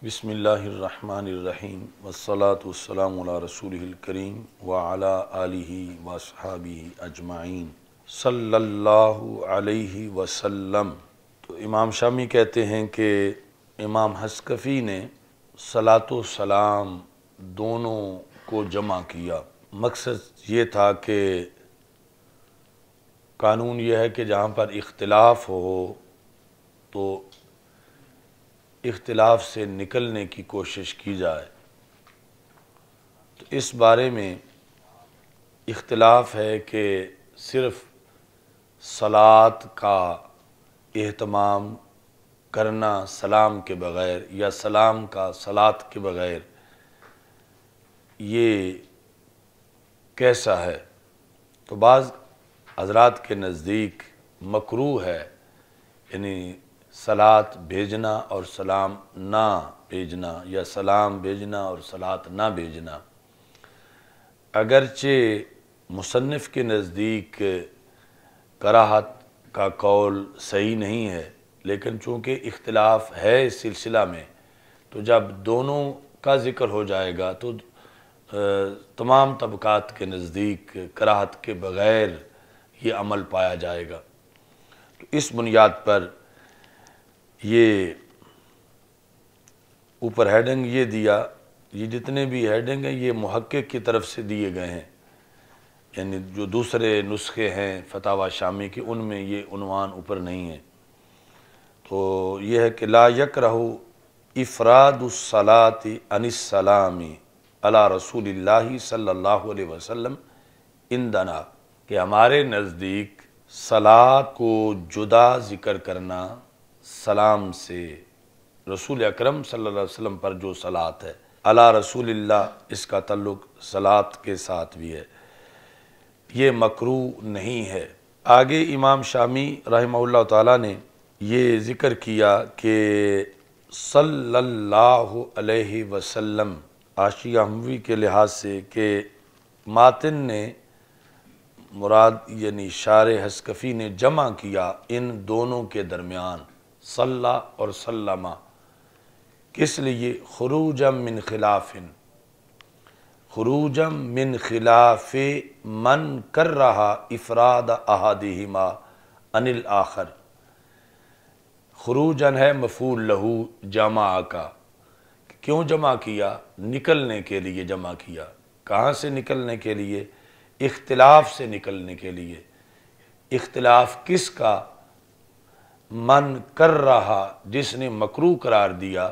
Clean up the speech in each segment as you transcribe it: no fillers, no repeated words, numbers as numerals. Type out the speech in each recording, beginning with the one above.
بسم اللہ الرحمن الرحیم والصلاة والسلام علی رسولہ الکریم وعلی آلہ واصحابہ اجمعین صلی اللہ علیہ وسلم۔ تو امام شامی کہتے ہیں کہ امام حسکفی نے صلاۃ و سلام دونوں کو جمع کیا۔ مقصد یہ تھا کہ قانون یہ ہے کہ جہاں پر اختلاف ہو تو اختلاف سے نکلنے کی کوشش کی جائے۔ تو اس بارے میں اختلاف ہے کہ صرف صلاۃ کا اہتمام کرنا سلام کے بغیر یا سلام کا صلاۃ کے بغیر یہ کیسا ہے؟ تو بعض حضرات کے نزدیک مکروہ ہے، یعنی صلاۃ بھیجنا اور سلام نہ بھیجنا یا سلام بھیجنا اور صلاۃ نہ بھیجنا۔ اگرچہ مصنف کے نزدیک کراہت کا قول صحیح نہیں ہے، لیکن چونکہ اختلاف ہے اس سلسلہ میں تو جب دونوں کا ذکر ہو جائے گا تو تمام طبقات کے نزدیک کراہت کے بغیر یہ عمل پایا جائے گا۔ تو اس بنیاد پر یہ اوپر ہیڈنگ یہ دیا، یہ جتنے بھی ہیڈنگ ہیں یہ محقق کی طرف سے دیے گئے ہیں، یعنی جو دوسرے نسخے ہیں فتاوی شامی کے ان میں یہ عنوان اوپر نہیں ہے۔ تو یہ ہے کہ لا یکرہ افراد الصلاۃ عن السلام علی رسول اللہ صلی اللہ علیہ وسلم عندنا، کہ ہمارے نزدیک صلاۃ کو جدا ذکر کرنا سلام سے، رسول اکرم صلی اللہ علیہ وسلم پر جو صلاۃ ہے، علی رسول اللہ اس کا تعلق صلاۃ کے ساتھ بھی ہے، یہ مکروہ نہیں ہے۔ آگے امام شامی رحمہ اللہ تعالیٰ نے یہ ذکر کیا کہ صلی اللہ علیہ وسلم حاشیہ حموی کے لحاظ سے کہ ماتن نے مراد یعنی شارح حسکفی نے جمع کیا ان دونوں کے درمیان صلی اور سلمہ، کس لیے؟ خروجا من خلاف، خروجا من خلاف من کر رہا افراد احدہما عن الآخر۔ خروجا ہے مفعول لہو جمع کا، کیوں جمع کیا؟ نکلنے کے لیے جمع کیا۔ کہاں سے نکلنے کے لیے؟ اختلاف سے نکلنے کے لیے۔ اختلاف کس کا؟ من کر رہا، جس نے مکروہ قرار دیا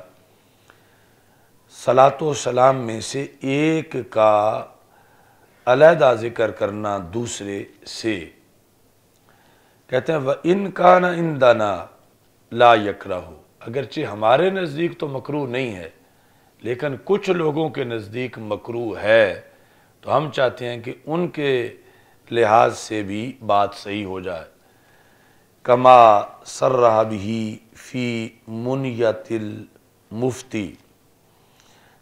صلاۃ و سلام میں سے ایک کا علیحدہ ذکر کرنا دوسرے سے۔ کہتے ہیں وَإِنْ كَانَ عِنْدَنَا لَا يَكْرَهُ، اگرچہ ہمارے نزدیک تو مکروہ نہیں ہے لیکن کچھ لوگوں کے نزدیک مکروہ ہے، تو ہم چاہتے ہیں کہ ان کے لحاظ سے بھی بات صحیح ہو جائے۔ کما صرح بہ فی منیت المفتی،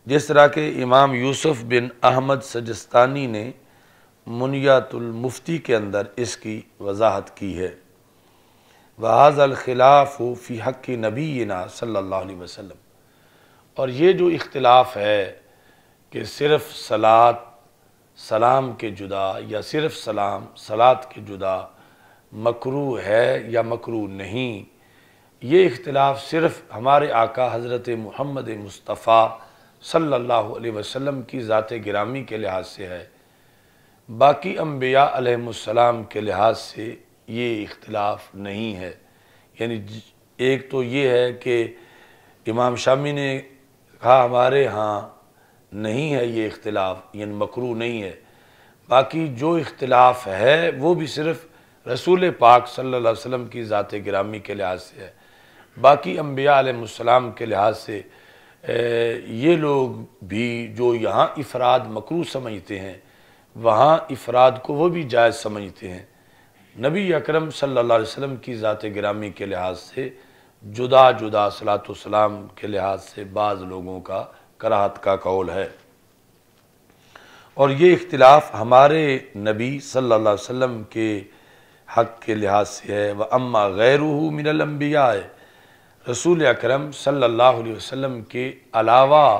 جس طرح کہ امام یوسف بن احمد سجستانی نے منیت المفتی کے اندر اس کی وضاحت کی ہے۔ وَهَذَا الْخِلَافُ فِي حَقِّ نَبِيِّنَا صلی اللہ علیہ وسلم، اور یہ جو اختلاف ہے کہ صرف صلاۃ سلام کے جدا یا صرف سلام صلاۃ کے جدا مکروہ ہے یا مکروہ نہیں، یہ اختلاف صرف ہمارے آقا حضرت محمد مصطفیٰ صلی اللہ علیہ وسلم کی ذات گرامی کے لحاظ سے ہے، باقی انبیاء علیہ السلام کے لحاظ سے یہ اختلاف نہیں ہے۔ یعنی ایک تو یہ ہے کہ امام شامی نے کہا ہمارے ہاں نہیں ہے یہ اختلاف، یعنی مکروہ نہیں ہے، باقی جو اختلاف ہے وہ بھی صرف رسول پاک صلی اللہ علیہ وسلم کی ذات گرامی کے لحاظ سے ہے، باقی انبیاء علیہ السلام کے لحاظ سے یہ لوگ بھی جو یہاں افراد مکروہ سمجھتے ہیں وہاں افراد کو وہ بھی جائز سمجھتے ہیں۔ نبی اکرم صلی اللہ علیہ وسلم کی ذات گرامی کے لحاظ سے جدا جدا صلاۃ و سلام کے لحاظ سے بعض لوگوں کا کراہت کا قول ہے، اور یہ اختلاف ہمارے نبی صلی اللہ علیہ وسلم کے حق کے لحاظ سے ہے۔ وَأَمَّا غَيْرُهُ مِنَ الْأَنْبِيَاءِ، رسول اکرم صلی اللہ علیہ وسلم کے علاوہ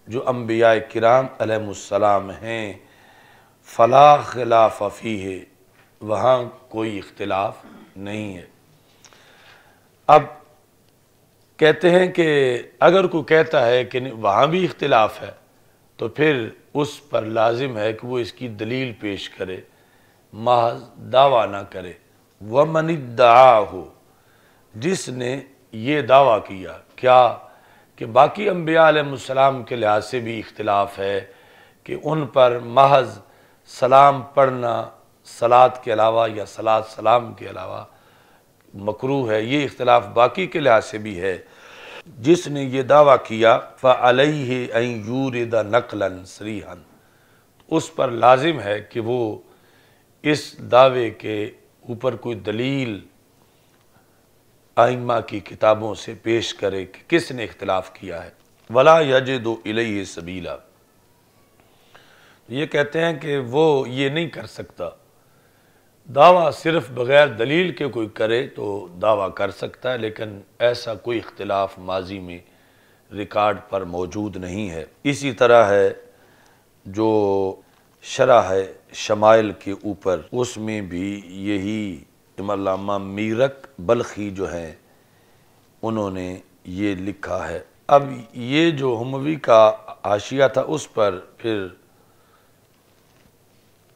جو انبیاء کرام علیہ السلام ہیں فلا خلاف فیہ، وہاں کوئی اختلاف نہیں ہے۔ اب کہتے ہیں کہ اگر کوئی کہتا ہے کہ وہاں بھی اختلاف ہے تو پھر اس پر لازم ہے کہ وہ اس کی دلیل پیش کرے، محض دعویٰ نہ کرے۔ وَمَنِ ادَّعَاهُ، جس نے یہ دعویٰ کیا کیا کہ باقی انبیاء علیہ السلام کے لحاظ سے بھی اختلاف ہے کہ ان پر محض سلام پڑھنا صلاۃ کے علاوہ یا صلاۃ سلام کے علاوہ مکروہ ہے، یہ اختلاف باقی کے لحاظ سے بھی ہے، جس نے یہ دعویٰ کیا فَعَلَيْهِ أَن يُورِدَ نَقْلًا صَرِيحًا، اس پر لازم ہے کہ وہ اس دعوے کے اوپر کوئی دلیل ائمہ کی کتابوں سے پیش کرے کہ کس نے اختلاف کیا ہے۔ وَلَا يَجِدُ إِلَيْهِ سَبِيلًا، یہ کہتے ہیں کہ وہ یہ نہیں کر سکتا، دعویٰ صرف بغیر دلیل کے کوئی کرے تو دعویٰ کر سکتا ہے، لیکن ایسا کوئی اختلاف ماضی میں ریکارڈ پر موجود نہیں ہے۔ اسی طرح ہے جو شرح ہے شمائل کے اوپر، اس میں بھی یہی علامہ میرک بلخی جو ہیں انہوں نے یہ لکھا ہے۔ اب یہ جو ہموی کا حاشیہ تھا اس پر پھر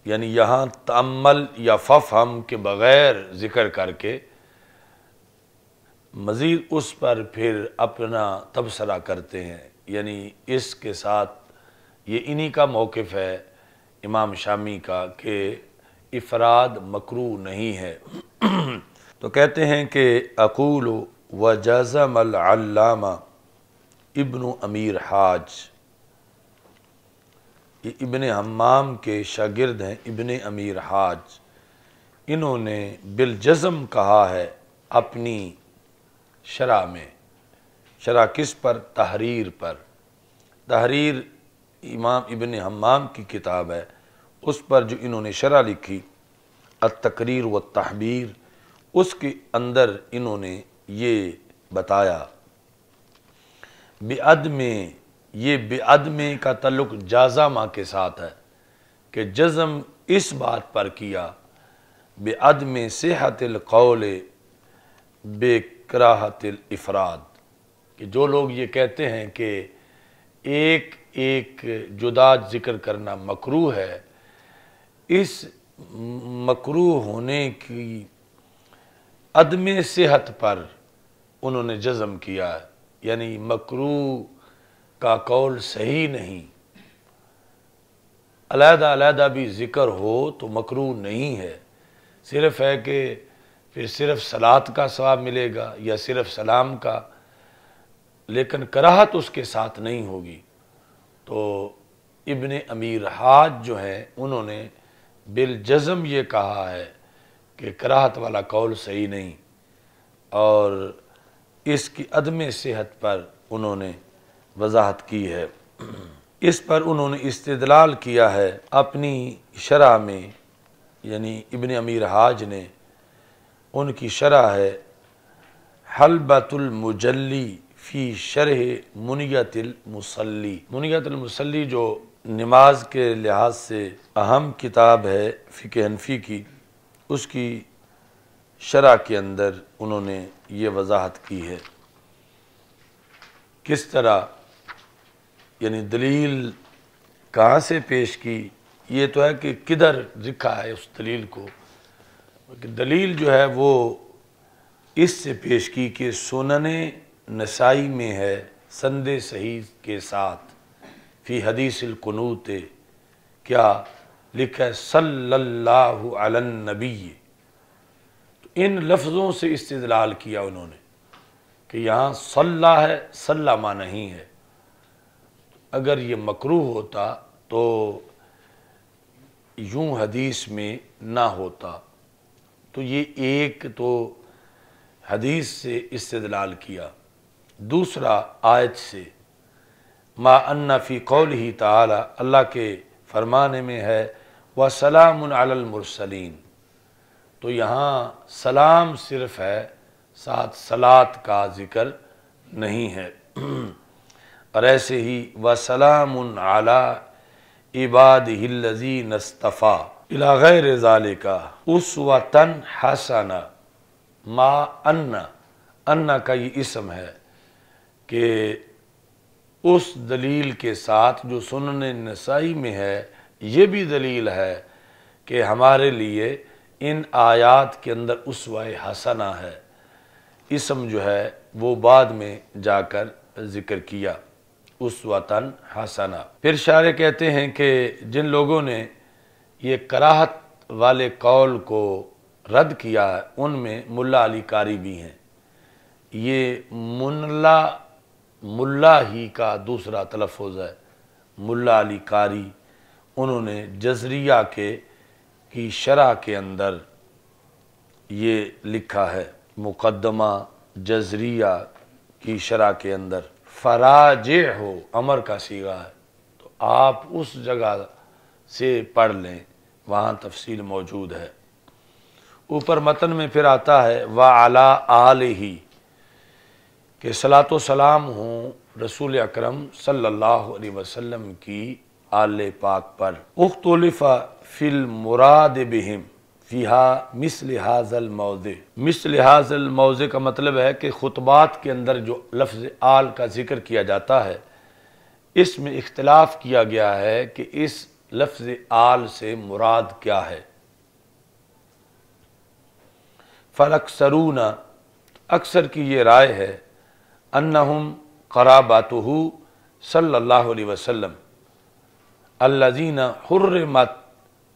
یعنی یہاں تأمل یا ففہم کے بغیر ذکر کر کے مزید اس پر پھر اپنا تبصرہ کرتے ہیں، یعنی اس کے ساتھ یہ انہی کا موقف ہے امام شامی کا کہ افراد مکروہ نہیں ہے۔ تو کہتے ہیں کہ اقول وجزم العلامہ ابن امیر حاج، یہ ابن حمام کے شاگرد ہیں ابن امیر حاج، انہوں نے بالجزم کہا ہے اپنی شرح میں۔ شرح کس پر؟ تحریر پر۔ تحریر امام ابن حمام کی کتاب ہے، اس پر جو انہوں نے شرح لکھی التقریر والتحبیر، اس کے اندر انہوں نے یہ بتایا بعدم، یہ بعدم کا تعلق جازمہ کے ساتھ ہے کہ جزم اس بات پر کیا بعدم صحت القول بکراہت الافراد، کہ جو لوگ یہ کہتے ہیں کہ ایک ایک جدا ذکر کرنا مکروہ ہے، اس مکروہ ہونے کی عدم صحت پر انہوں نے جزم کیا ہے، یعنی مکروہ کا قول صحیح نہیں، علیحدہ علیحدہ بھی ذکر ہو تو مکروہ نہیں ہے، صرف ہے کہ پھر صرف صلاۃ کا ثواب ملے گا یا صرف سلام کا، لیکن کراہت اس کے ساتھ نہیں ہوگی۔ تو ابن امیر حاج جو ہیں انہوں نے بالجزم یہ کہا ہے کہ کراہت والا قول صحیح نہیں، اور اس کی عدم صحت پر انہوں نے وضاحت کی ہے۔ اس پر انہوں نے استدلال کیا ہے اپنی شرح میں، یعنی ابن امیر حاج نے، ان کی شرح ہے حلبۃ المجلی فی شرح منیت المصلی۔ منیت المصلی جو نماز کے لحاظ سے اہم کتاب ہے فقہ حنفی کی، اس کی شرح کے اندر انہوں نے یہ وضاحت کی ہے کس طرح، یعنی دلیل کہاں سے پیش کی، یہ تو ہے کہ کدھر لکھا ہے اس دلیل کو، دلیل جو ہے وہ اس سے پیش کی کہ سنن نسائی میں ہے سند صحیح کے ساتھ فی حدیث القنوت، کیا لکھا ہے صلی اللہ علی النبی، تو ان لفظوں سے استدلال کیا انہوں نے کہ یہاں صلی ہے، سلم نہیں ہے، اگر یہ مکروہ ہوتا تو یوں حدیث میں نہ ہوتا، تو یہ ایک تو حدیث سے استدلال کیا، دوسرا آیت سے ما ان فی قولہ تعالی، اللہ کے فرمانے میں ہے وسلام علی المرسلین، تو یہاں سلام صرف ہے، ساتھ صلاۃ کا ذکر نہیں ہے۔ اور ایسے ہی وَسَلَامٌ عَلَىٰ عِبَادِهِ الَّذِينَ اصْطَفَىٰ إِلَىٰ غَيْرِ ذَلِكَ أُسْوَةً حَسَنَةً مَا ان کا یہ اسم ہے کہ اس دلیل کے ساتھ جو سنن نسائی میں ہے، یہ بھی دلیل ہے کہ ہمارے لیے ان آیات کے اندر اسوہ حسنہ ہے۔ اسم جو ہے وہ بعد میں جا کر ذکر کیا، اسوۃً حسنہ۔ پھر شارح کہتے ہیں کہ جن لوگوں نے یہ کراہت والے قول کو رد کیا ہے ان میں ملا علی قاری بھی ہیں۔ یہ ملا ہی کا دوسرا تلفظ ہے، ملا علی قاری۔ انہوں نے جزریہ کی شرح کے اندر یہ لکھا ہے، مقدمہ جزریہ کی شرح کے اندر فراجع ہو امر کا صیغہ ہے، تو آپ اس جگہ سے پڑھ لیں، وہاں تفصیل موجود ہے۔ اوپر متن میں پھر آتا ہے وَعَلَىٰ آلِهِ کہ صلاۃ و سلام ہوں رسول اکرم صلی اللہ علیہ وسلم کی آل پاک پر۔ اختلف فی المراد بہم فیہا مثل ھذا الموضع۔ مثل ھذا الموضع کا مطلب ہے کہ خطبات کے اندر جو لفظ آل کا ذکر کیا جاتا ہے، اس میں اختلاف کیا گیا ہے کہ اس لفظ آل سے مراد کیا ہے۔ فالاکثرون اکثر کی یہ رائے ہے انہم قراباتہ صلی اللہ علیہ وسلم الذین حرمت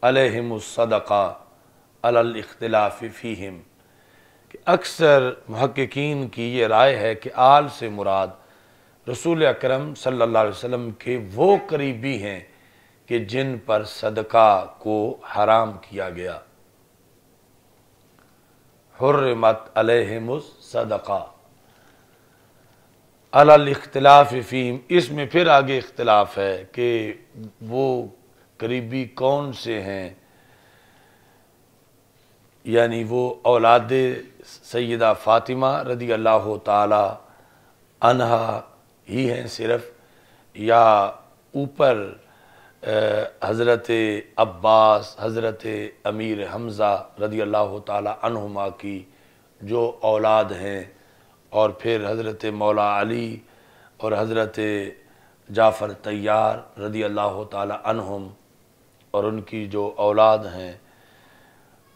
علیہم الصدقہ علی الاختلاف فیہم، کہ اکثر محققین کی یہ رائے ہے کہ آل سے مراد رسول اکرم صلی اللہ علیہ وسلم کے وہ قریبی ہیں کہ جن پر صدقہ کو حرام کیا گیا۔ حرمت علیہم الصدقہ علی الاختلاف فیہم، اس میں پھر آگے اختلاف ہے کہ وہ قریبی کون سے ہیں، یعنی وہ اولاد سیدہ فاطمہ رضی اللہ تعالی عنہا ہی ہیں صرف، یا اوپر حضرت عباس، حضرت امیر حمزہ رضی اللہ تعالی عنہما کی جو اولاد ہیں، اور پھر حضرت مولا علی اور حضرت جعفر طیار رضی اللہ تعالی عنہم اور ان کی جو اولاد ہیں۔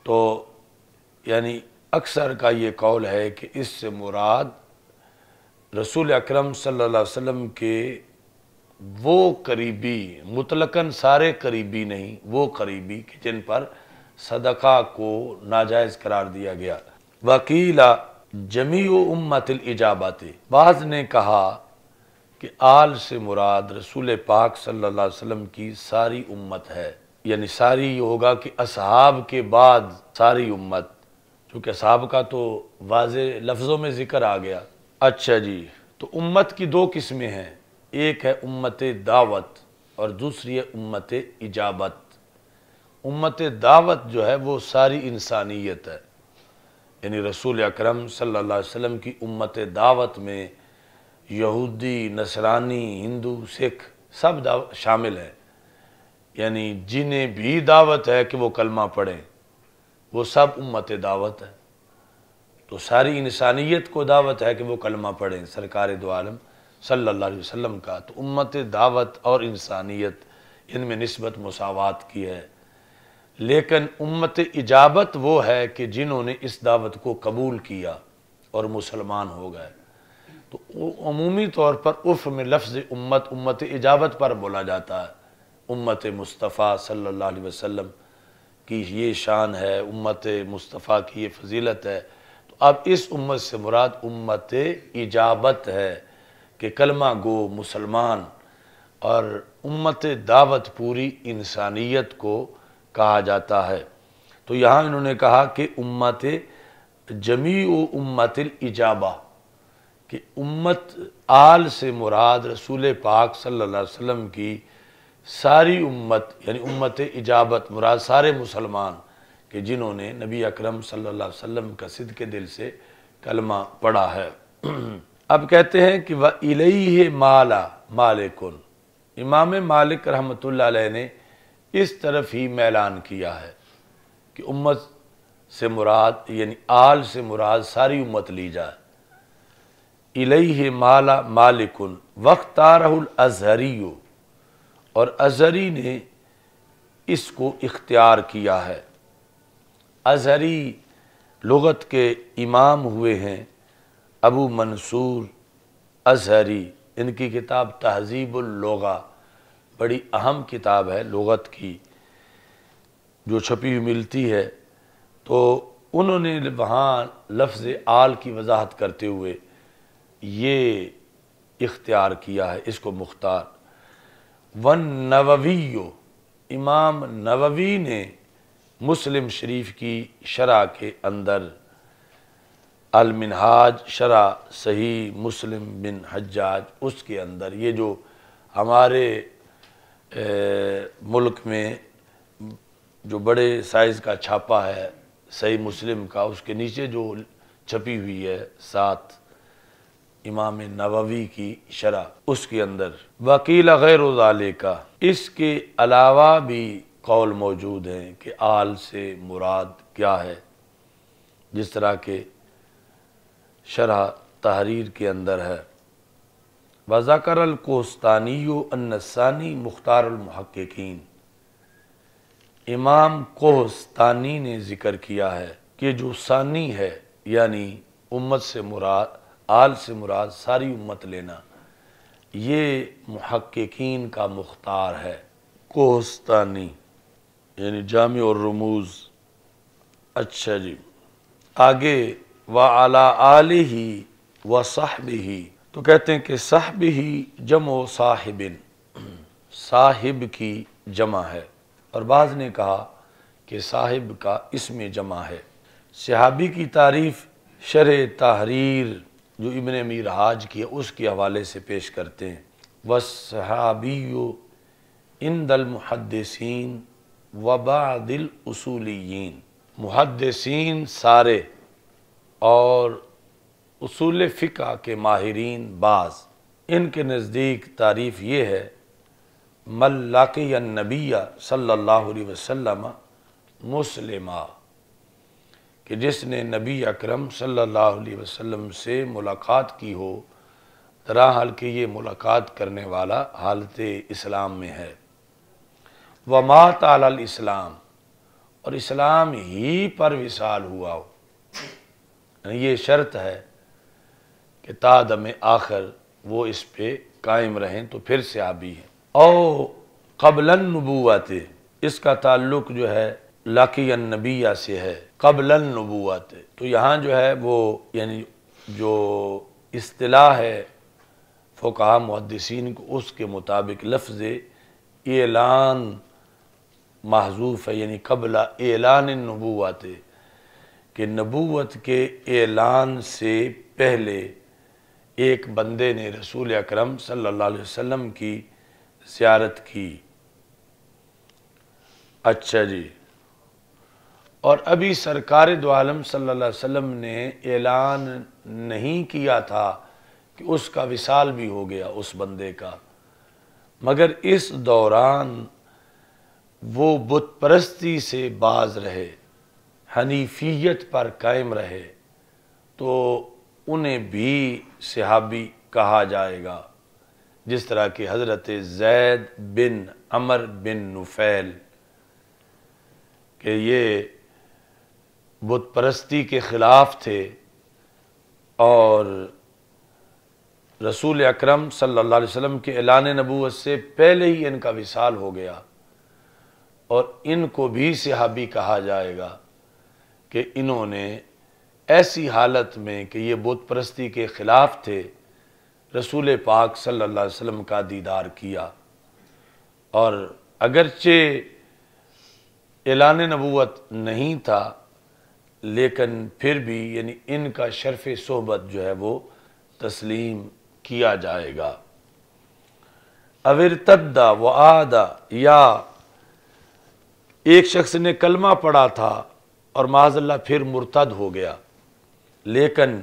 تو یعنی اکثر کا یہ قول ہے کہ اس سے مراد رسول اکرم صلی اللہ علیہ وسلم کے وہ قریبی، مطلقاً سارے قریبی نہیں، وہ قریبی کہ جن پر صدقہ کو ناجائز قرار دیا گیا۔ وقیل جمیع امت الاجابات، بعض نے کہا کہ آل سے مراد رسول پاک صلی اللہ علیہ وسلم کی ساری امت ہے، یعنی ساری یہ ہوگا کہ اصحاب کے بعد ساری امت، چونکہ اصحاب کا تو واضح لفظوں میں ذکر آ گیا۔ اچھا جی، تو امت کی دو قسمیں ہیں، ایک ہے امت دعوت اور دوسری ہے امت اجابت۔ امت دعوت جو ہے وہ ساری انسانیت ہے، یعنی رسول اکرم صلی اللہ علیہ وسلم کی امت دعوت میں یہودی، نصرانی، ہندو، سکھ سب شامل ہیں، یعنی جنہیں بھی دعوت ہے کہ وہ کلمہ پڑھیں، وہ سب امت دعوت ہے۔ تو ساری انسانیت کو دعوت ہے کہ وہ کلمہ پڑھیں سرکار دو عالم صلی اللہ علیہ وسلم کا۔ تو امت دعوت اور انسانیت ان میں نسبت مساوات کی ہے، لیکن امت اجابت وہ ہے کہ جنہوں نے اس دعوت کو قبول کیا اور مسلمان ہو گئے۔ تو عمومی طور پر عرف میں لفظ امت اجابت پر بولا جاتا ہے۔ امت مصطفیٰ صلی اللہ علیہ وسلم کی یہ شان ہے، امت مصطفیٰ کی یہ فضیلت ہے۔ تو اب اس امت سے مراد امت اجابت ہے کہ کلمہ گو مسلمان، اور امت دعوت پوری انسانیت کو کہا جاتا ہے۔ تو یہاں انہوں نے کہا کہ امت جمیع امت الاجابہ، کہ امت آل سے مراد رسول پاک صلی اللہ علیہ وسلم کی ساری امت، یعنی امت اجابت مراد سارے مسلمان کہ جنہوں نے نبی اکرم صلی اللہ علیہ وسلم کا صدق دل سے کلمہ پڑھا ہے۔ اب کہتے ہیں کہ وَإِلَيْهِ مَالَ مَالِكٌ، امام مالک رحمۃ اللہ علیہ نے اس طرف ہی میلان کیا ہے کہ امت سے مراد یعنی آل سے مراد ساری امت لی جائے۔ الیہ مال مالک واختارہ الازہری، اور ازہری نے اس کو اختیار کیا ہے۔ ازہری لغت کے امام ہوئے ہیں ابو منصور ازہری، ان کی کتاب تہذیب اللغہ بڑی اہم کتاب ہے لغت کی جو چھپی ہوئی ملتی ہے، تو انہوں نے وہاں لفظ آل کی وضاحت کرتے ہوئے یہ اختیار کیا ہے اس کو مختار۔ وَالنَّوَوِيُّ، امام نووی نے مسلم شریف کی شرح کے اندر المنہاج شرح صحیح مسلم بن حجاج، اس کے اندر یہ جو ہمارے ملک میں جو بڑے سائز کا چھاپا ہے صحیح مسلم کا، اس کے نیچے جو چھپی ہوئی ہے ساتھ امام نووی کی شرح، اس کے اندر وکیل غیر ذالک، اس کے علاوہ بھی قول موجود ہیں کہ آل سے مراد کیا ہے، جس طرح کہ شرح تحریر کے اندر ہے۔ وذکر الکوستانی النسانی مختار المحققین، امام کوہستانی نے ذکر کیا ہے کہ جو ثانی ہے یعنی امت سے مراد آل سے مراد ساری امت لینا، یہ محققین کا مختار ہے۔ کوہستانی یعنی جامع الرموز۔ اچھا جی، آگے وَعَلَىٰ آلِهِ وَصَحْبِهِ، تو کہتے ہیں کہ صحبہ جمع صاحب، صاحب کی جمع ہے، اور بعض نے کہا کہ صاحب کا اسم جمع ہے۔ صحابی کی تعریف شرح تحریر جو ابن امیر حاج کی ہے اس کے حوالے سے پیش کرتے ہیں۔ وَالصَّحَابِيُّ عِنْدَ الْمُحَدِّثِينَ وَبَعْضِ الْأُصُولِيِّينَ، محدثین سارے اور اصول فقہ کے ماہرین بعض، ان کے نزدیک تعریف یہ ہے من لقی النبی صلی اللہ علیہ وسلم مسلما، کہ جس نے نبی اکرم صلی اللہ علیہ وسلم سے ملاقات کی ہو درحال کہ یہ ملاقات کرنے والا حالت اسلام میں ہے۔ ومات علی الاسلام، اور اسلام ہی پر وصال ہوا ہو، یعنی یہ شرط ہے کہ تا دم آخر وہ اس پہ قائم رہیں تو پھر صحابی ہیں۔ او قبل النبوت، اس کا تعلق جو ہے لقی النبی سے ہے، قبل النبوت، تو یہاں جو ہے وہ یعنی جو اصطلاح ہے فقہاء محدثین کو اس کے مطابق لفظ اعلان محذوف ہے، یعنی قبل اعلان النبوت، کہ نبوت کے اعلان سے پہلے ایک بندے نے رسول اکرم صلی اللہ علیہ وسلم کی زیارت کی۔ اچھا جی، اور ابھی سرکار دو عالم صلی اللہ علیہ وسلم نے اعلان نہیں کیا تھا کہ اس کا وصال بھی ہو گیا اس بندے کا، مگر اس دوران وہ بت پرستی سے باز رہے، حنیفیت پر قائم رہے، تو انہیں بھی صحابی کہا جائے گا، جس طرح کہ حضرت زید بن عمر بن نفیل، کہ یہ بت پرستی کے خلاف تھے اور رسول اکرم صلی اللہ علیہ وسلم کے اعلان نبوت سے پہلے ہی ان کا وصال ہو گیا، اور ان کو بھی صحابی کہا جائے گا کہ انہوں نے ایسی حالت میں کہ یہ بت پرستی کے خلاف تھے رسول پاک صلی اللہ علیہ وسلم کا دیدار کیا، اور اگرچہ اعلان نبوت نہیں تھا لیکن پھر بھی یعنی ان کا شرف صحبت جو ہے وہ تسلیم کیا جائے گا۔ او ارتد وعاد، یا ایک شخص نے کلمہ پڑھا تھا اور معاذ اللہ پھر مرتد ہو گیا، لیکن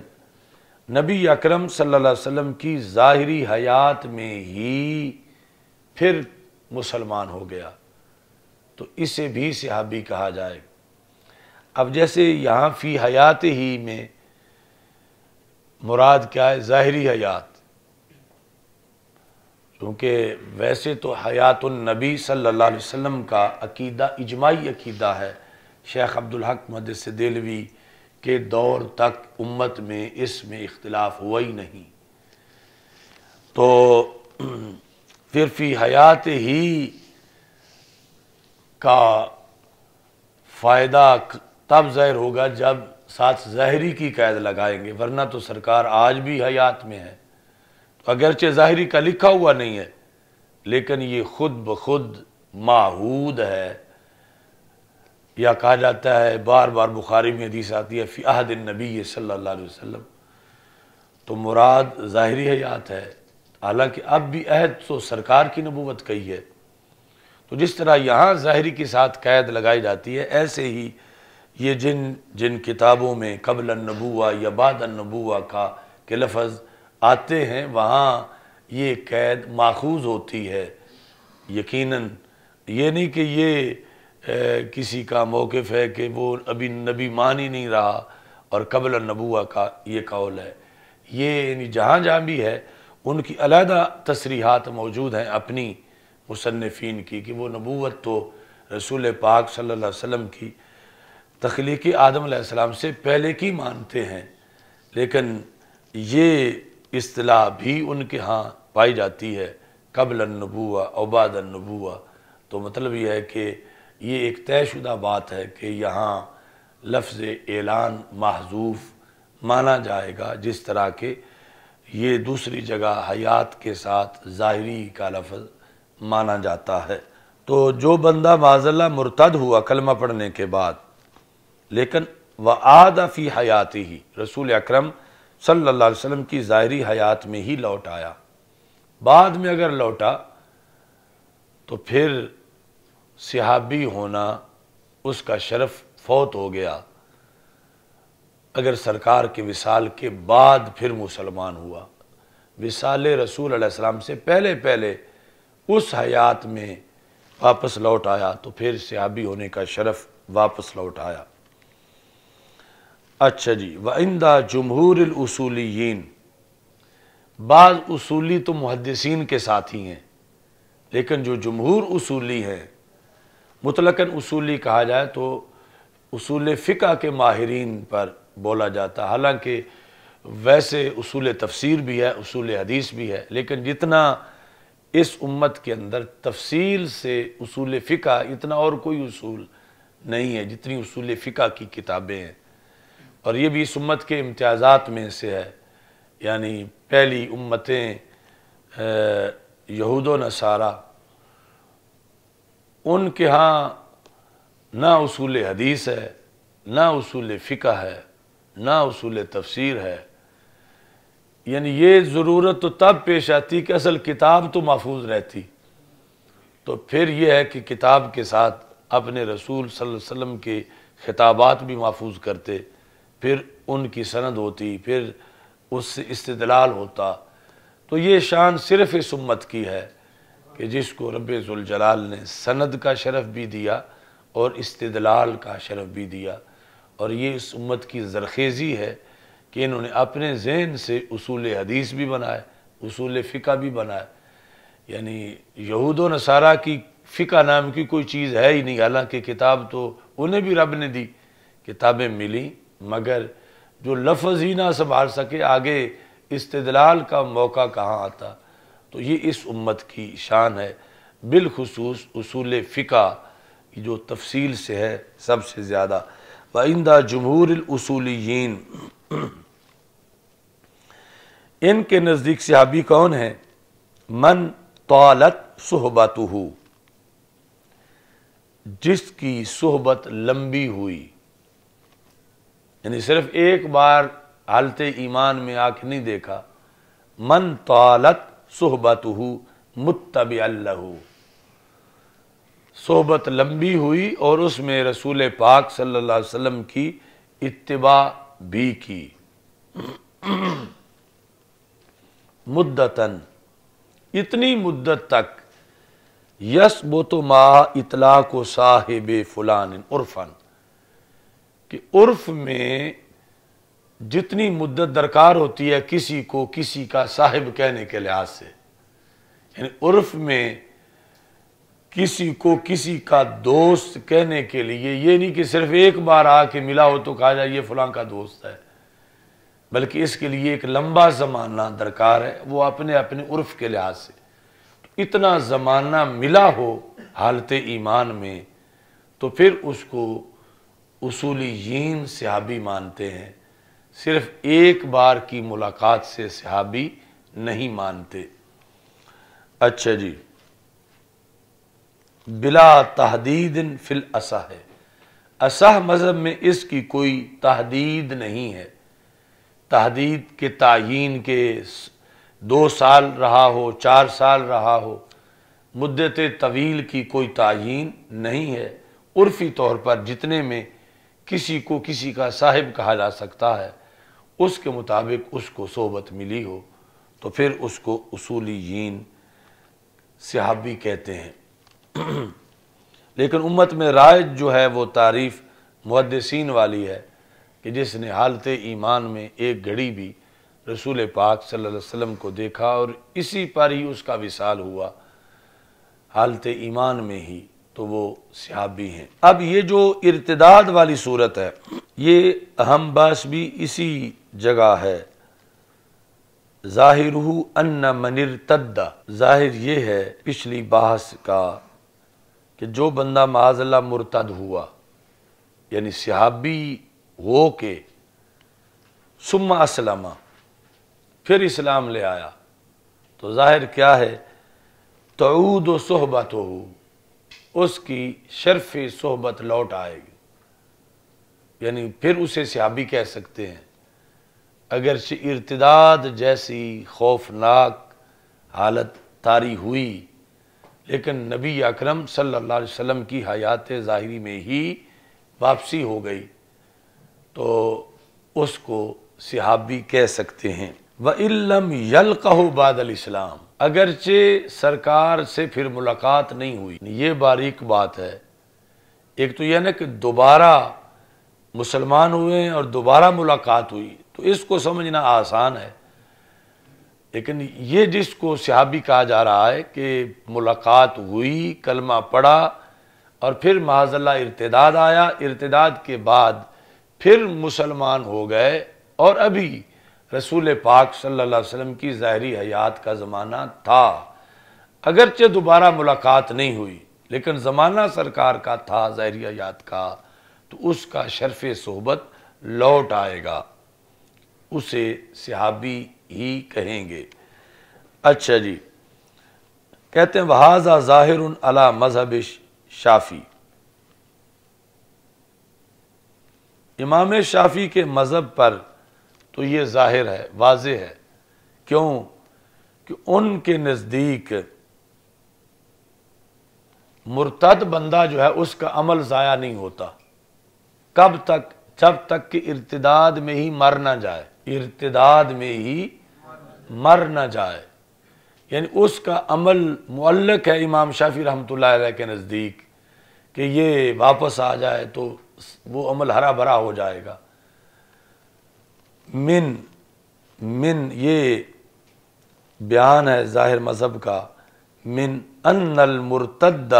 نبی اکرم صلی اللہ علیہ وسلم کی ظاہری حیات میں ہی پھر مسلمان ہو گیا، تو اسے بھی صحابی کہا جائے۔ اب جیسے یہاں فی حیات ہی میں مراد کیا ہے؟ ظاہری حیات، کیونکہ ویسے تو حیات النبی صلی اللہ علیہ وسلم کا عقیدہ اجماعی عقیدہ ہے، شیخ عبدالحق محدث دہلوی کے دور تک امت میں اس میں اختلاف ہوا ہی نہیں۔ تو پھر فی حیات ہی کا فائدہ تب ظاہر ہوگا جب ساتھ ظاہری کی قید لگائیں گے، ورنہ تو سرکار آج بھی حیات میں ہے، تو اگرچہ ظاہری کا لکھا ہوا نہیں ہے لیکن یہ خود بخود معہود ہے، یا کہا جاتا ہے بار بار بخاری میں حدیث آتی ہے فی عہد النبی صلی اللہ علیہ وسلم، تو مراد ظاہری حیات ہے، حالانکہ اب بھی عہد تو سرکار کی نبوت کا ہی ہے۔ تو جس طرح یہاں ظاہری کے ساتھ قید لگائی جاتی ہے، ایسے ہی یہ جن کتابوں میں قبل النبوہ یا بعد النبوہ کے لفظ آتے ہیں وہاں یہ قید ماخوذ ہوتی ہے۔ یقیناً یہ نہیں کہ یہ کسی کا موقف ہے کہ وہ ابھی نبی مان ہی نہیں رہا اور قبل النبوہ کا یہ قول ہے، یہ یعنی جہاں جہاں بھی ہے ان کی علیحدہ تصریحات موجود ہیں اپنی مصنفین کی، کہ وہ نبوت تو رسول پاک صلی اللہ علیہ وسلم کی تخلیق آدم علیہ السلام سے پہلے کی مانتے ہیں، لیکن یہ اصطلاح بھی ان کے ہاں پائی جاتی ہے قبل النبوہ اور بعد النبوہ۔ تو مطلب یہ ہے کہ یہ ایک طے شدہ بات ہے کہ یہاں لفظ اعلان محذوف مانا جائے گا، جس طرح کہ یہ دوسری جگہ حیات کے ساتھ ظاہری کا لفظ مانا جاتا ہے۔ تو جو بندہ معاذ اللہ مرتد ہوا کلمہ پڑھنے کے بعد، لیکن وَعَادَ فِي حَيَاتِهِ رسول اکرم صلی اللہ علیہ وسلم کی ظاہری حیات میں ہی لوٹ آیا، بعد میں اگر لوٹا تو پھر صحابی ہونا اس کا شرف فوت ہو گیا۔ اگر سرکار کے وصال کے بعد پھر مسلمان ہوا، وصال رسول علیہ السلام سے پہلے پہلے اس حیات میں واپس لوٹ آیا تو پھر صحابی ہونے کا شرف واپس لوٹ آیا۔ اچھا جی، وَعِنْدَ جمہور الاصولیین، بعض اصولی تو محدثین کے ساتھ ہی ہیں، لیکن جو جمہور اصولی ہیں، مطلقاً اصولی کہا جائے تو اصول فقہ کے ماہرین پر بولا جاتا، حالانکہ ویسے اصول تفسیر بھی ہے، اصول حدیث بھی ہے، لیکن جتنا اس امت کے اندر تفصیل سے اصول فقہ، اتنا اور کوئی اصول نہیں ہے جتنی اصول فقہ کی کتابیں ہیں، اور یہ بھی اس امت کے امتیازات میں سے ہے۔ یعنی پہلی امتیں یہود و نصارہ، ان کے ہاں نہ اصول حدیث ہے، نہ اصول فقہ ہے، نہ اصول تفسیر ہے، یعنی یہ ضرورت تو تب پیش آتی کہ اصل کتاب تو محفوظ رہتی، تو پھر یہ ہے کہ کتاب کے ساتھ اپنے رسول صلی اللہ علیہ وسلم کے خطابات بھی محفوظ کرتے، پھر ان کی سند ہوتی، پھر اس سے استدلال ہوتا۔ تو یہ شان صرف اس امت کی ہے کہ جس کو رب ذوالجلال نے سند کا شرف بھی دیا اور استدلال کا شرف بھی دیا، اور یہ اس امت کی زرخیزی ہے کہ انہوں نے اپنے ذہن سے اصول حدیث بھی بنائے، اصول فقہ بھی بنائے۔ یعنی یہود و نصارہ کی فقہ نام کی کوئی چیز ہے ہی نہیں، حالانکہ کتاب تو انہیں بھی رب نے دی، کتابیں ملی، مگر جو لفظ ہی نہ سنبھال سکے آگے استدلال کا موقع کہاں آتا۔ تو یہ اس امت کی شان ہے، بالخصوص اصول فقہ جو تفصیل سے ہے سب سے زیادہ۔ وَعِنْدَ جمہور الاصولیین، ان کے نزدیک صحابی کون ہیں؟ من طالت صحبتہ، جس کی صحبت لمبی ہوئی، یعنی صرف ایک بار حالت ایمان میں آ کے نہیں دیکھا، من طالت صحبتہ متبعا لہ، صحبت لمبی ہوئی اور اس میں رسول پاک صلی اللہ علیہ وسلم کی اتباع بھی کی۔ مدتن، اتنی مدت تک، یثبت ما اطلاق و صاحب فلان عرفن، کہ عرف میں جتنی مدت درکار ہوتی ہے کسی کو کسی کا صاحب کہنے کے لحاظ سے، یعنی عرف میں کسی کو کسی کا دوست کہنے کے لیے یہ نہیں کہ صرف ایک بار آ کے ملا ہو تو کہا جائے یہ فلاں کا دوست ہے، بلکہ اس کے لیے ایک لمبا زمانہ درکار ہے، وہ اپنے اپنے عرف کے لحاظ سے اتنا زمانہ ملا ہو حالت ایمان میں، تو پھر اس کو اصولیین صحابی مانتے ہیں، صرف ایک بار کی ملاقات سے صحابی نہیں مانتے۔ اچھا جی، بلا تحدید فی الاصح ہے، اصح مذہب میں اس کی کوئی تحدید نہیں ہے، تحدید کے تعیین کے 2 سال رہا ہو 4 سال رہا ہو، مدت طویل کی کوئی تعیین نہیں ہے، عرفی طور پر جتنے میں کسی کو کسی کا صاحب کہا جا سکتا ہے اس کے مطابق اس کو صحبت ملی ہو تو پھر اس کو اصولیین صحابی کہتے ہیں۔ لیکن امت میں رائج جو ہے وہ تعریف محدثین والی ہے کہ جس نے حالت ایمان میں ایک گھڑی بھی رسول پاک صلی اللہ علیہ وسلم کو دیکھا اور اسی پر ہی اس کا وصال ہوا حالت ایمان میں ہی، تو وہ صحابی ہیں۔ اب یہ جو ارتداد والی صورت ہے یہ اہم بحث بھی اسی جگہ ہے۔ ظاہرہ ان من ارتد، ظاہر یہ ہے پچھلی بحث کا کہ جو بندہ معاذ اللہ مرتد ہوا، یعنی صحابی ہو کے ثم اسلم، پھر اسلام لے آیا، تو ظاہر کیا ہے، تعود صحبتہ، اس کی شرف صحبت لوٹ آئے گی، یعنی پھر اسے صحابی کہہ سکتے ہیں، اگرچہ ارتداد جیسی خوفناک حالت طاری ہوئی لیکن نبی اکرم صلی اللہ علیہ وسلم کی حیات ظاہری میں ہی واپسی ہو گئی تو اس کو صحابی کہہ سکتے ہیں۔ وَإِن لَّمْ يَلْقَهُ بَعْدَ الْإِسْلَامِ، اگرچہ سرکار سے پھر ملاقات نہیں ہوئی، یہ باریک بات ہے۔ ایک تو یہ نا کہ دوبارہ مسلمان ہوئے ہیں اور دوبارہ ملاقات ہوئی تو اس کو سمجھنا آسان ہے، لیکن یہ جس کو صحابی کہا جا رہا ہے کہ ملاقات ہوئی، کلمہ پڑھا اور پھر معاذ اللہ ارتداد آیا، ارتداد کے بعد پھر مسلمان ہو گئے اور ابھی رسول پاک صلی اللہ علیہ وسلم کی ظاہری حیات کا زمانہ تھا، اگرچہ دوبارہ ملاقات نہیں ہوئی لیکن زمانہ سرکار کا تھا ظاہری حیات کا، تو اس کا شرف صحبت لوٹ آئے گا، اسے صحابی ہی کہیں گے۔ اچھا جی، کہتے ہیں وَهَذَا ظَاهِرٌ عَلَى مذہب شافعی، امام شافعی کے مذہب پر تو یہ ظاہر ہے، واضح ہے، کیوں کہ ان کے نزدیک مرتد بندہ جو ہے اس کا عمل ضائع نہیں ہوتا، کب تک؟ جب تک کہ ارتداد میں ہی مر نہ جائے، ارتداد میں ہی مر نہ جائے، یعنی اس کا عمل معلق ہے امام شافعی رحمۃ اللہ علیہ کے نزدیک کہ یہ واپس آ جائے تو وہ عمل ہرا بھرا ہو جائے گا۔ من یہ بیان ہے ظاہر مذہب کا، من ان المرتد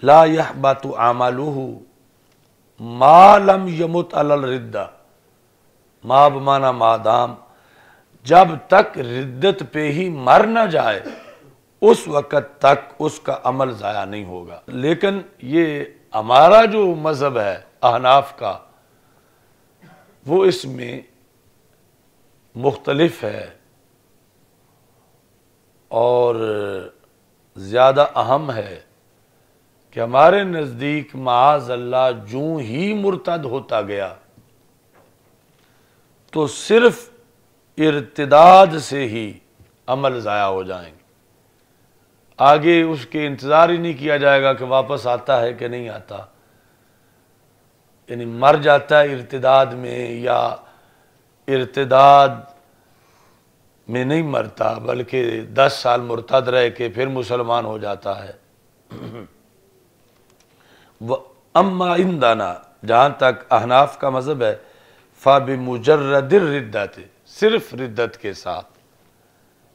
لا يحبط عمله ما لم يمت علی الردہ، ما بمانا مادام، جب تک ردت پہ ہی مر نہ جائے اس وقت تک اس کا عمل ضائع نہیں ہوگا۔ لیکن یہ ہمارا جو مذہب ہے احناف کا وہ اس میں مختلف ہے اور زیادہ اہم ہے کہ ہمارے نزدیک معاذ اللہ جوں ہی مرتد ہوتا گیا تو صرف ارتداد سے ہی عمل ضائع ہو جائیں گے، آگے اس کے انتظار ہی نہیں کیا جائے گا کہ واپس آتا ہے کہ نہیں آتا، یعنی مر جاتا ہے ارتداد میں یا ارتداد میں نہیں مرتا بلکہ 10 سال مرتد رہ کے پھر مسلمان ہو جاتا ہے۔ اما عندنا، جہاں تک احناف کا مذہب ہے، فَبِمُجَرَّدِ الرِّدَّةِ، صرف ردت کے ساتھ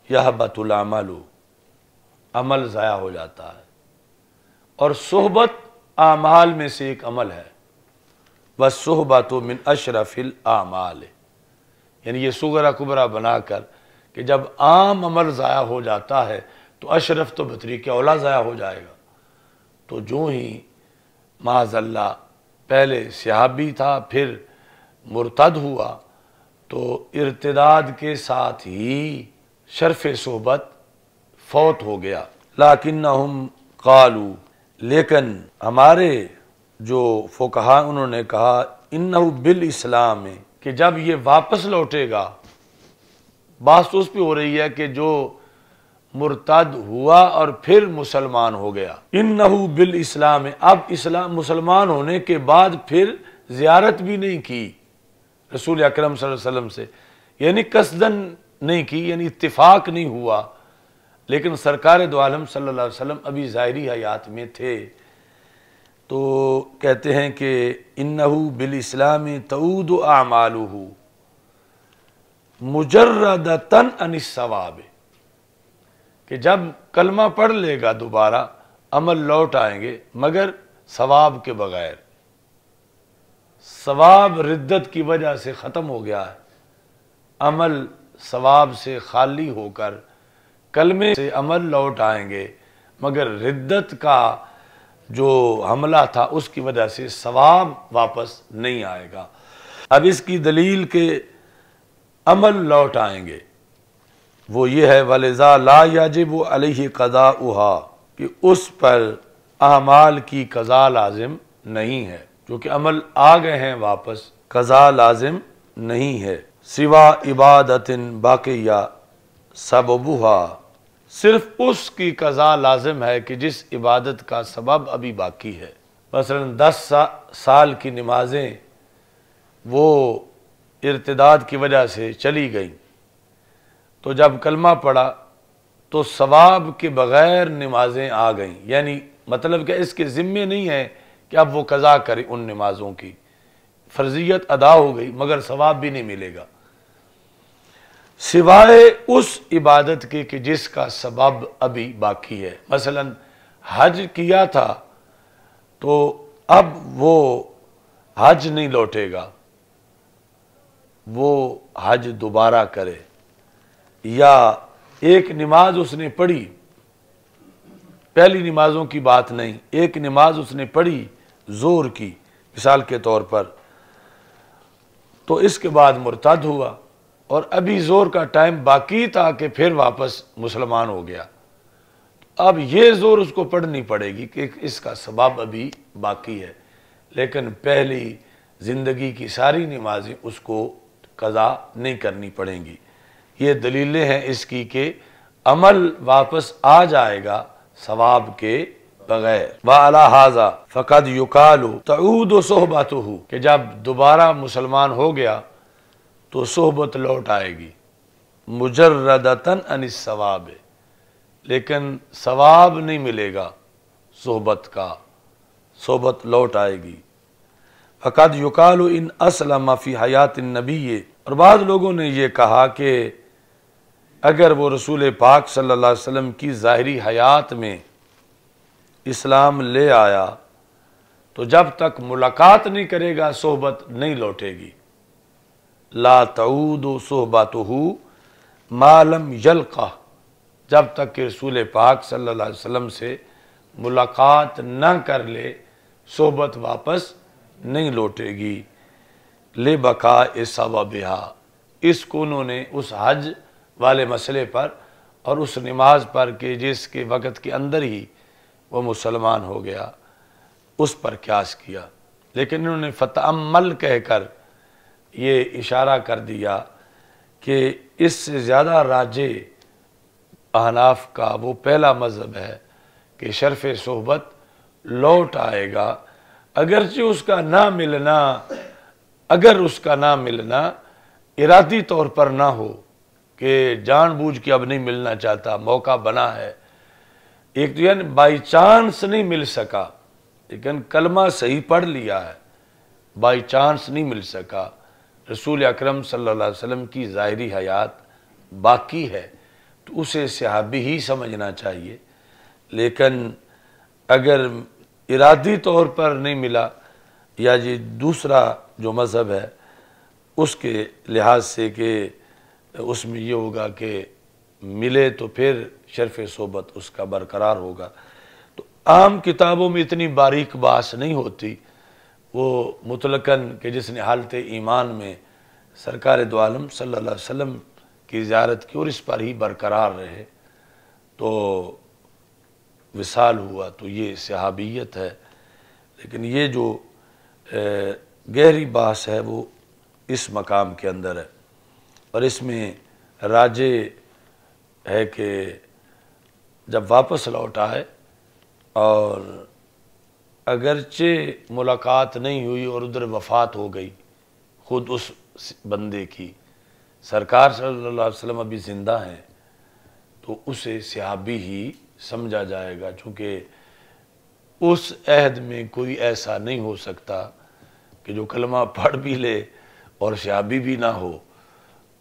يَحْبَطُ الْعَمَلُ، عمل ضائع ہو جاتا ہے۔ اور صحبت اعمال میں سے ایک عمل ہے، وَالصُّحْبَةُ مِنْ أَشْرَفِ الْأَعْمَالِ، یعنی یہ صغرا کبرا بنا کر کہ جب عام عمل ضائع ہو جاتا ہے تو اشرف تو بطریق اولا ضائع ہو جائے گا۔ تو جو ہی معاذ اللہ پہلے صحابی تھا پھر مرتد ہوا تو ارتداد کے ساتھ ہی شرف صحبت فوت ہو گیا۔ لیکنہم قالوا، لیکن ہمارے جو فقہاء انہوں نے کہا انہو بالاسلام، کہ جب یہ واپس لوٹے گا، بات تو اس پہ ہو رہی ہے کہ جو مرتد ہوا اور پھر مسلمان ہو گیا، انہو بالاسلام، اب اسلام مسلمان ہونے کے بعد پھر زیارت بھی نہیں کی رسول اکرم صلی اللہ علیہ وسلم سے، یعنی قصدن نہیں کی، یعنی اتفاق نہیں ہوا، لیکن سرکار دو عالم صلی اللہ علیہ وسلم ابھی ظاہری حیات میں تھے، تو کہتے ہیں کہ انہو بالاسلام تعود اعمالہ مجردتاً عن الثواب، کہ جب کلمہ پڑھ لے گا دوبارہ عمل لوٹ آئیں گے مگر ثواب کے بغیر۔ ثواب ردت کی وجہ سے ختم ہو گیا ہے، عمل ثواب سے خالی ہو کر کلمے سے عمل لوٹ آئیں گے، مگر ردت کا جو حملہ تھا اس کی وجہ سے ثواب واپس نہیں آئے گا۔ اب اس کی دلیل کے عمل لوٹ آئیں گے وہ یہ ہے وَلِذَا لَا يَجِبُ عَلَيْهِ قَضَاؤُهَا، کہ اس پر اعمال کی قضا لازم نہیں ہے، جو کہ عمل آ گئے ہیں واپس، قضا لازم نہیں ہے۔ سوا عبادت باقیہ سببها، صرف اس کی قضا لازم ہے کہ جس عبادت کا سبب ابھی باقی ہے۔ مثلا 10 سال کی نمازیں وہ ارتداد کی وجہ سے چلی گئیں، تو جب کلمہ پڑھا تو ثواب کے بغیر نمازیں آ گئیں، یعنی مطلب کہ اس کے ذمے نہیں ہے کہ اب وہ قضا کرے ان نمازوں کی، فرضیت ادا ہو گئی مگر ثواب بھی نہیں ملے گا، سوائے اس عبادت کے کہ جس کا سبب ابھی باقی ہے۔ مثلا حج کیا تھا تو اب وہ حج نہیں لوٹے گا، وہ حج دوبارہ کرے، یا ایک نماز اس نے پڑھی، پہلی نمازوں کی بات نہیں، ایک نماز اس نے پڑھی ظہر کی مثال کے طور پر، تو اس کے بعد مرتد ہوا اور ابھی ظہر کا ٹائم باقی تھا کہ پھر واپس مسلمان ہو گیا، اب یہ ظہر اس کو پڑھنی پڑے گی کہ اس کا سبب ابھی باقی ہے، لیکن پہلی زندگی کی ساری نمازیں اس کو قضا نہیں کرنی پڑیں گی۔ یہ دلیلیں ہیں اس کی کہ عمل واپس آ جائے گا ثواب کے بغیر۔ وَعَلَى هَذَا فَقَدْ يُقَالُ تَعُودُ صُحْبَتُهُ، کہ جب دوبارہ مسلمان ہو گیا تو صحبت لوٹ آئے گی، مجردتاً عن الثواب، لیکن ثواب نہیں ملے گا صحبت کا، صحبت لوٹ آئے گی۔ فَقَدْ يُقَالُ إِنْ أَسْلَمَ فِي حَيَاتِ النَّبِيِّ، اور بعض لوگوں نے یہ کہا کہ اگر وہ رسول پاک صلی اللہ علیہ وسلم کی ظاہری حیات میں اسلام لے آیا تو جب تک ملاقات نہیں کرے گا صحبت نہیں لوٹے گی۔ لا تعود صحبتہ ما لم یلقہ، جب تک کہ رسول پاک صلی اللہ علیہ وسلم سے ملاقات نہ کر لے صحبت واپس نہیں لوٹے گی۔ لے بقاء ثوابہا، اس کو انہوں نے اس حج والے مسئلے پر اور اس نماز پر کہ جس کے وقت کے اندر ہی وہ مسلمان ہو گیا اس پر قیاس کیا، لیکن انہوں نے فتعمل کہہ کر یہ اشارہ کر دیا کہ اس سے زیادہ راجح احناف کا وہ پہلا مذہب ہے کہ شرف صحبت لوٹ آئے گا، اگرچہ اس کا نہ ملنا، اگر اس کا نہ ملنا ارادی طور پر نہ ہو، کہ جان بوجھ کے اب نہیں ملنا چاہتا، موقع بنا ہے، ایک تو یعنی بائی چانس نہیں مل سکا، لیکن کلمہ صحیح پڑھ لیا ہے، بائی چانس نہیں مل سکا، رسول اکرم صلی اللہ علیہ وسلم کی ظاہری حیات باقی ہے تو اسے صحابی ہی سمجھنا چاہیے۔ لیکن اگر ارادی طور پر نہیں ملا یا جی دوسرا جو مذہب ہے اس کے لحاظ سے کہ اس میں یہ ہوگا کہ ملے تو پھر شرف صحبت اس کا برقرار ہوگا، تو عام کتابوں میں اتنی باریک بحث نہیں ہوتی، وہ مطلقاً کہ جس نے حالت ایمان میں سرکار دو عالم صلی اللہ علیہ وسلم کی زیارت کی اور اس پر ہی برقرار رہے تو وصال ہوا، تو یہ صحابیت ہے۔ لیکن یہ جو گہری بحث ہے وہ اس مقام کے اندر ہے، اور اس میں راجے ہے کہ جب واپس لوٹ آئے اور اگرچہ ملاقات نہیں ہوئی اور ادھر وفات ہو گئی خود اس بندے کی، سرکار صلی اللہ علیہ وسلم ابھی زندہ ہیں تو اسے صحابی ہی سمجھا جائے گا، چونکہ اس عہد میں کوئی ایسا نہیں ہو سکتا کہ جو کلمہ پڑھ بھی لے اور صحابی بھی نہ ہو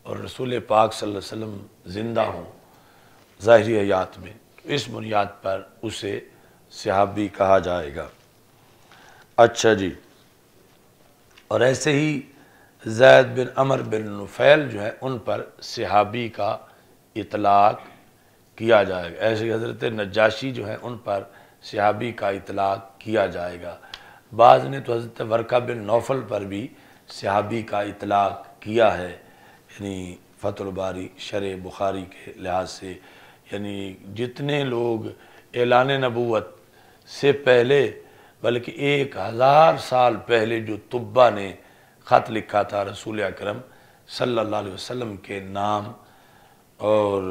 اور رسول پاک صلی اللہ علیہ وسلم زندہ ہوں ظاہری حیات میں، اس بنیاد پر اسے صحابی کہا جائے گا۔ اچھا جی، اور ایسے ہی زید بن عمر بن نفیل جو ہے ان پر صحابی کا اطلاق کیا جائے گا، ایسے حضرت نجاشی جو ہیں ان پر صحابی کا اطلاق کیا جائے گا۔ بعض نے تو حضرت ورقہ بن نوفل پر بھی صحابی کا اطلاق کیا ہے، یعنی فتح الباری شرح بخاری کے لحاظ سے، یعنی جتنے لوگ اعلان نبوت سے پہلے بلکہ 1000 سال پہلے جو طبہ نے خط لکھا تھا رسول اکرم صلی اللہ علیہ وسلم کے نام اور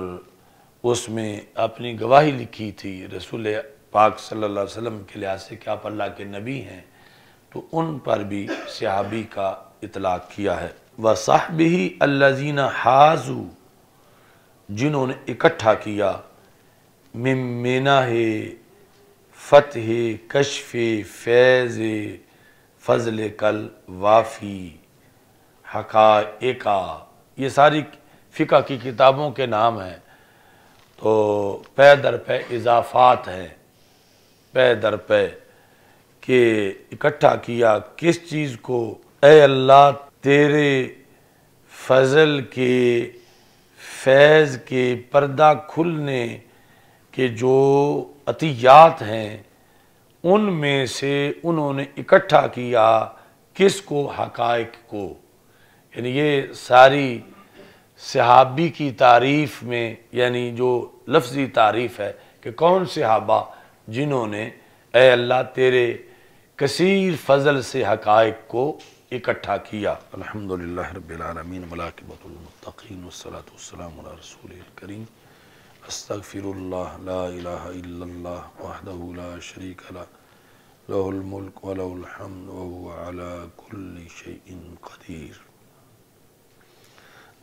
اس میں اپنی گواہی لکھی تھی رسول پاک صلی اللہ علیہ وسلم کے لحاظ سے کہ آپ اللہ کے نبی ہیں، تو ان پر بھی صحابی کا اطلاق کیا ہے۔ وَصَحْبِهِ الَّذِينَ حَازُوا، جنہوں نے اکٹھا کیا، مِن مِنَحِ فتح کشف فیض فضل کل وافی حقائقہ، یہ ساری فقہ کی کتابوں کے نام ہیں، تو پے در پے اضافات ہیں، پے در پے کہ اکٹھا کیا کس چیز کو، اے اللہ تیرے فضل کے فیض کے پردہ کھلنے کے جو عطیات ہیں ان میں سے انہوں نے اکٹھا کیا کس کو، حقائق کو، یعنی یہ ساری صحابی کی تعریف میں، یعنی جو لفظی تعریف ہے کہ کون صحابہ جنہوں نے اے اللہ تیرے کثیر فضل سے حقائق کو اکٹھا کیا۔ الحمدللہ رب العالمین والعاقبۃ للمتقین والصلاة والسلام علی رسول الکریم۔ استغفر اللہ لا الہ الا اللہ وحدہ لا شریک لہ لہ الملک ولہ الحمد وہو علی کل شیء قدیر۔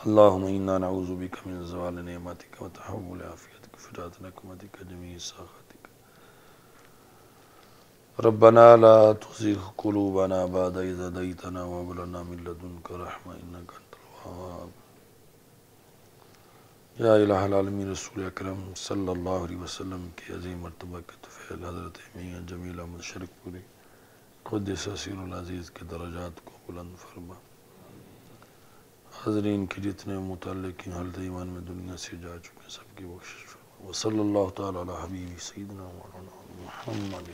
اللہم انا نعوذ بک من زوال نعمتک وتحول عافیتک فجاءت نقمتک جمیع سخطک۔ ربنا لا تزغ قلوبنا بعد إذ هديتنا وهب لنا من لدنك رحمة إنك أنت الوهاب۔ یا الہ العالمین رسول اکرم صلی اللہ علیہ وسلم کی عظیم مرتبہ کے طفیل حضرت میاں جمیل احمد شرک پوری قدس سیر العزیز کے درجات کو بلند فرما۔ حاضرین کے جتنے متعلقین حالت ایمان میں دنیا سے جا چکے سب کی بخشش فرما۔ وصلی اللہ تعالی علی حبیب سیدنا مولانا محمد